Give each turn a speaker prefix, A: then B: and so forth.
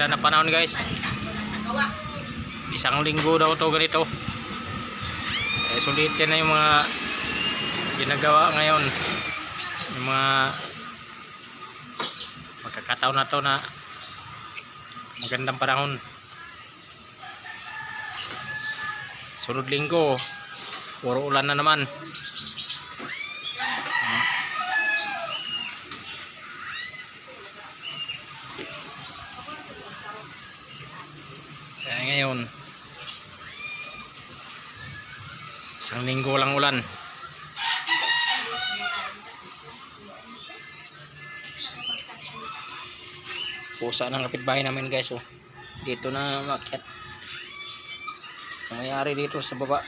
A: Ganda na panahon guys. Isang linggo daw to ganito. Sulitin na yung mga ginagawa ngayon. Yung mga magkakataon na to na magandang panahon. Sunod linggo puro ulan na naman. Kaya ngayon isang linggo lang ulan. Pusa ng kapitbahay namin guys, oh. Dito na umakyat. Ang mayari dito sa baba.